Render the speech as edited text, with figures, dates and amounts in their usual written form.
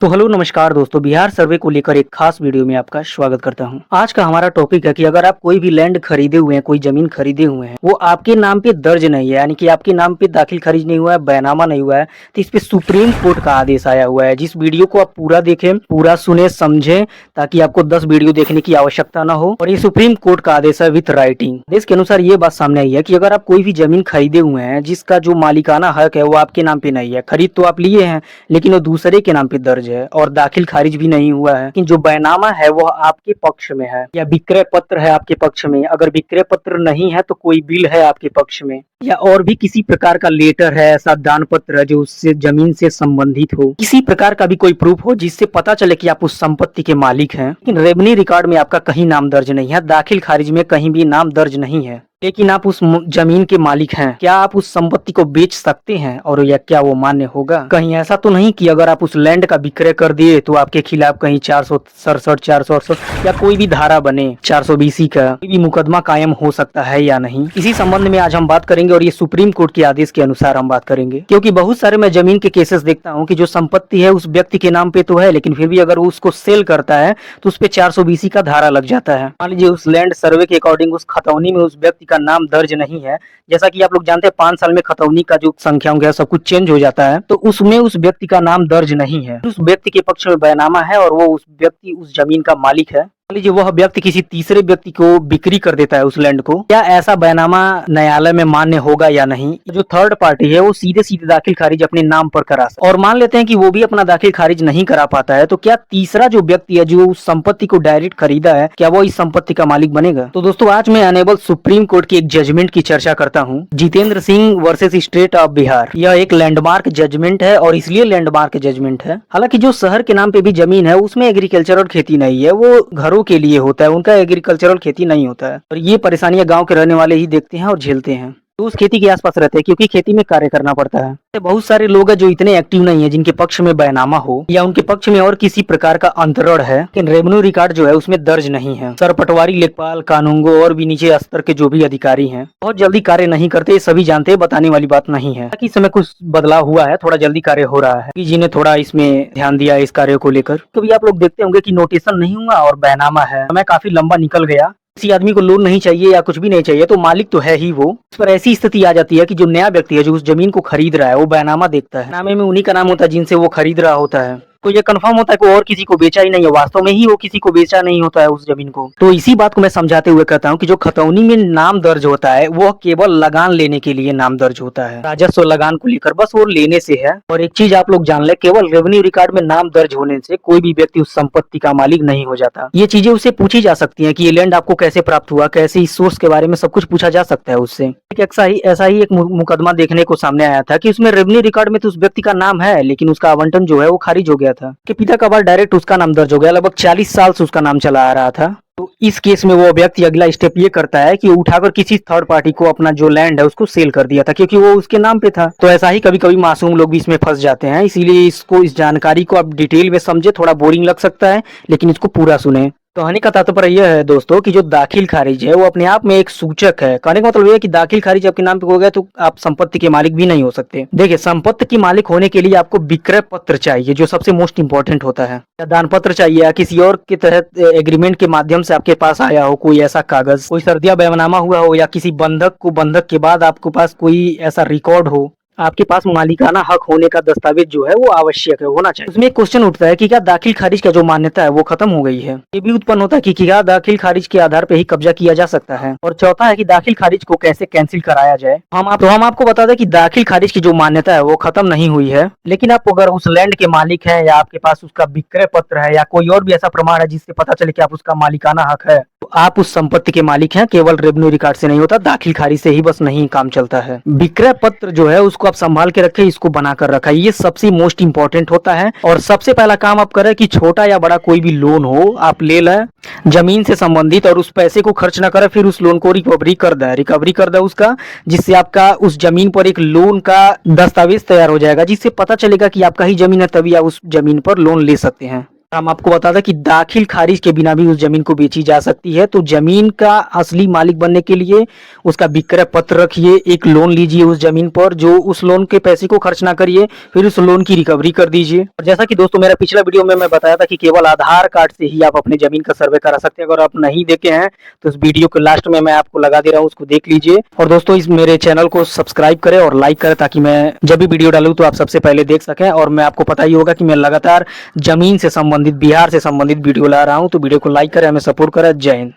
तो हेलो नमस्कार दोस्तों, बिहार सर्वे को लेकर एक खास वीडियो में आपका स्वागत करता हूं। आज का हमारा टॉपिक है कि अगर आप कोई भी लैंड खरीदे हुए हैं, कोई जमीन खरीदे हुए हैं, वो आपके नाम पे दर्ज नहीं है, यानी कि आपके नाम पे दाखिल खारिज नहीं हुआ है, बैनामा नहीं हुआ है, तो इस पे सुप्रीम कोर्ट का आदेश आया हुआ है। जिस वीडियो को आप पूरा देखें, पूरा सुने, समझे, ताकि आपको 10 वीडियो देखने की आवश्यकता न हो। और ये सुप्रीम कोर्ट का आदेश है विथ राइटिंग। आदेश के अनुसार ये बात सामने आई है कि अगर आप कोई भी जमीन खरीदे हुए हैं जिसका जो मालिकाना हक है वो आपके नाम पे नहीं है, खरीद तो आप लिए हैं लेकिन वो दूसरे के नाम पे दर्ज है और दाखिल खारिज भी नहीं हुआ है, लेकिन जो बैनामा है वो आपके पक्ष में है या विक्रय पत्र है आपके पक्ष में। अगर विक्रय पत्र नहीं है तो कोई बिल है आपके पक्ष में या और भी किसी प्रकार का लेटर है, ऐसा दान पत्र है जो उससे जमीन से संबंधित हो, किसी प्रकार का भी कोई प्रूफ हो जिससे पता चले कि आप उस संपत्ति के मालिक हैं, लेकिन रेवेन्यू रिकॉर्ड में आपका कहीं नाम दर्ज नहीं है, दाखिल खारिज में कहीं भी नाम दर्ज नहीं है, लेकिन आप उस जमीन के मालिक हैं। क्या आप उस संपत्ति को बेच सकते हैं और या क्या वो मान्य होगा? कहीं ऐसा तो नहीं कि अगर आप उस लैंड का विक्रय कर दिए तो आपके खिलाफ कहीं 467, 468 या कोई भी धारा बने 420 का कोई भी मुकदमा कायम हो सकता है या नहीं? इसी संबंध में आज हम बात करेंगे और ये सुप्रीम कोर्ट के आदेश के अनुसार हम बात करेंगे, क्योंकि बहुत सारे मैं जमीन के केसेस देखता हूँ कि जो संपत्ति है उस व्यक्ति के नाम पे तो है, लेकिन फिर भी अगर वो उसको सेल करता है तो उस पे 420 का धारा लग जाता है। मान लीजिए उस लैंड सर्वे के अकॉर्डिंग उस खतौनी में उस व्यक्ति का नाम दर्ज नहीं है, जैसा कि आप लोग जानते हैं 5 साल में खतौनी का जो संख्या होगा सब कुछ चेंज हो जाता है, तो उसमें उस व्यक्ति का नाम दर्ज नहीं है, उस व्यक्ति के पक्ष में बैनामा है और वो उस व्यक्ति उस जमीन का मालिक है। मान लीजिए वह व्यक्ति किसी तीसरे व्यक्ति को बिक्री कर देता है उस लैंड को, क्या ऐसा बैनामा न्यायालय में मान्य होगा या नहीं? जो थर्ड पार्टी है वो सीधे सीधे दाखिल खारिज अपने नाम पर करा सकता है, और मान लेते हैं कि वो भी अपना दाखिल खारिज नहीं करा पाता है, तो क्या तीसरा जो व्यक्ति है जो उस संपत्ति को डायरेक्ट खरीदा है, क्या वो इस संपत्ति का मालिक बनेगा? तो दोस्तों आज मैं अनेबल सुप्रीम कोर्ट की एक जजमेंट की चर्चा करता हूँ, Jitendra Singh versus state of Bihar. यह एक लैंडमार्क जजमेंट है और इसलिए लैंडमार्क जजमेंट है। हालांकि जो शहर के नाम पे भी जमीन है उसमें एग्रीकल्चरल खेती नहीं है, वो घरों के लिए होता है, उनका एग्रीकल्चरल खेती नहीं होता है, और ये परेशानियां गांव के रहने वाले ही देखते हैं और झेलते हैं, तो उस खेती के आसपास रहते हैं क्योंकि खेती में कार्य करना पड़ता है। बहुत सारे लोग हैं जो इतने एक्टिव नहीं है जिनके पक्ष में बैनामा हो या उनके पक्ष में और किसी प्रकार का अंतरण है, लेकिन रेवेन्यू रिकॉर्ड जो है उसमें दर्ज नहीं है। सर पटवारी, लेखपाल, कानूनगो और भी नीचे स्तर के जो भी अधिकारी हैं बहुत जल्दी कार्य नहीं करते, सभी जानते हैं, बताने वाली बात नहीं है कि इस समय कुछ बदलाव हुआ है, थोड़ा जल्दी कार्य हो रहा है, जिन्हें थोड़ा इसमें ध्यान दिया इस कार्य को लेकर। कभी आप लोग देखते होंगे कि नोटिशन नहीं हुआ और बैनामा है, समय काफी लंबा निकल गया, किसी आदमी को लोन नहीं चाहिए या कुछ भी नहीं चाहिए तो मालिक तो है ही वो। इस पर ऐसी स्थिति आ जाती है कि जो नया व्यक्ति है जो उस जमीन को खरीद रहा है वो बैनामा देखता है, नामे में उन्हीं का नाम होता है जिनसे वो खरीद रहा होता है, तो ये कंफर्म होता है कि और किसी को बेचा ही नहीं है, वास्तव में ही वो किसी को बेचा नहीं होता है उस जमीन को। तो इसी बात को मैं समझाते हुए कहता हूँ कि जो खतौनी में नाम दर्ज होता है वो केवल लगान लेने के लिए नाम दर्ज होता है, राजस्व लगान को लेकर बस वो लेने से है। और एक चीज आप लोग जान ले, केवल रेवेन्यू रिकॉर्ड में नाम दर्ज होने से कोई भी व्यक्ति उस संपत्ति का मालिक नहीं हो जाता। ये चीजें उससे पूछी जा सकती है कि ये लैंड आपको कैसे प्राप्त हुआ, कैसे इस सोर्स के बारे में सब कुछ पूछा जा सकता है उससे। ऐसा ही एक मुकदमा देखने को सामने आया था कि उसमें रेवेन्यू रिकॉर्ड में तो उस व्यक्ति का नाम है लेकिन उसका आवंटन जो है वो खारिज हो गया था, कि पिता का बाद डायरेक्ट उसका नाम दर्ज हो गया, लगभग 40 साल से उसका नाम चला आ रहा था। तो इस केस में वो व्यक्ति अगला स्टेप ये करता है कि उठाकर किसी थर्ड पार्टी को अपना जो लैंड है उसको सेल कर दिया था, क्योंकि वो उसके नाम पे था। तो ऐसा ही कभी कभी मासूम लोग भी इसमें फंस जाते हैं, इसीलिए इस जानकारी को आप डिटेल में समझे। थोड़ा बोरिंग लग सकता है लेकिन इसको पूरा सुने। कहने का तात्पर्य यह है दोस्तों कि जो दाखिल खारिज है वो अपने आप में एक सूचक है। कहने का मतलब यह है कि दाखिल खारिज आपके नाम पे हो गया तो आप संपत्ति के मालिक भी नहीं हो सकते। देखिए, संपत्ति के मालिक होने के लिए आपको विक्रय पत्र चाहिए जो सबसे मोस्ट इंपॉर्टेंट होता है, या दान पत्र चाहिए, या किसी और के तहत एग्रीमेंट के माध्यम से आपके पास आया हो कोई ऐसा कागज, कोई सर्दिया बैनामा हुआ हो, या किसी बंधक के बाद आपके पास कोई ऐसा रिकॉर्ड हो, आपके पास मालिकाना हक होने का दस्तावेज जो है वो आवश्यक है, होना चाहिए। उसमें एक क्वेश्चन उठता है कि क्या दाखिल खारिज का जो मान्यता है वो खत्म हो गई है? ये भी उत्पन्न होता है कि क्या दाखिल खारिज के आधार पे ही कब्जा किया जा सकता है? और चौथा है कि दाखिल खारिज को कैसे कैंसिल कराया जाए। हम आपको बता दें कि दाखिल खारिज की जो मान्यता है वो खत्म नहीं हुई है, लेकिन आप अगर उस लैंड के मालिक है या आपके पास उसका विक्रय पत्र है या कोई और भी ऐसा प्रमाण है जिससे पता चले कि आप उसका मालिकाना हक है, तो आप उस संपत्ति के मालिक हैं। केवल रेवेन्यू रिकॉर्ड से नहीं होता, दाखिल खारिज से ही बस नहीं काम चलता है। विक्रय पत्र जो है उसको आप संभाल के रखें, इसको बनाकर रखा, ये सबसे मोस्ट इंपॉर्टेंट होता है। और सबसे पहला काम आप करें कि छोटा या बड़ा कोई भी लोन हो आप ले लें जमीन से संबंधित, और उस पैसे को खर्च ना करें, फिर उस लोन को रिकवरी कर दे उसका, जिससे आपका उस जमीन पर एक लोन का दस्तावेज तैयार हो जाएगा, जिससे पता चलेगा कि आपका ही जमीन है, तभी आप उस जमीन पर लोन ले सकते हैं। हम आपको बता दें कि दाखिल खारिज के बिना भी उस जमीन को बेची जा सकती है। तो जमीन का असली मालिक बनने के लिए उसका विक्रय पत्र रखिए, एक लोन लीजिए उस जमीन पर, जो उस लोन के पैसे को खर्च ना करिए, फिर उस लोन की रिकवरी कर दीजिए। और जैसा कि दोस्तों मेरा पिछला वीडियो में मैं बताया था कि केवल आधार कार्ड से ही आप अपने जमीन का सर्वे करा सकते हैं। अगर आप नहीं देखे हैं तो इस वीडियो के लास्ट में मैं आपको लगा दे रहा हूँ, उसको देख लीजिए। और दोस्तों इस मेरे चैनल को सब्सक्राइब करें और लाइक करें, ताकि मैं जब भी वीडियो डालूं तो आप सबसे पहले देख सकें। और मैं आपको पता ही होगा कि मैं लगातार जमीन से संबंधित, बिहार से संबंधित वीडियो ला रहा हूं, तो वीडियो को लाइक करें, हमें सपोर्ट करें। जय हिंद।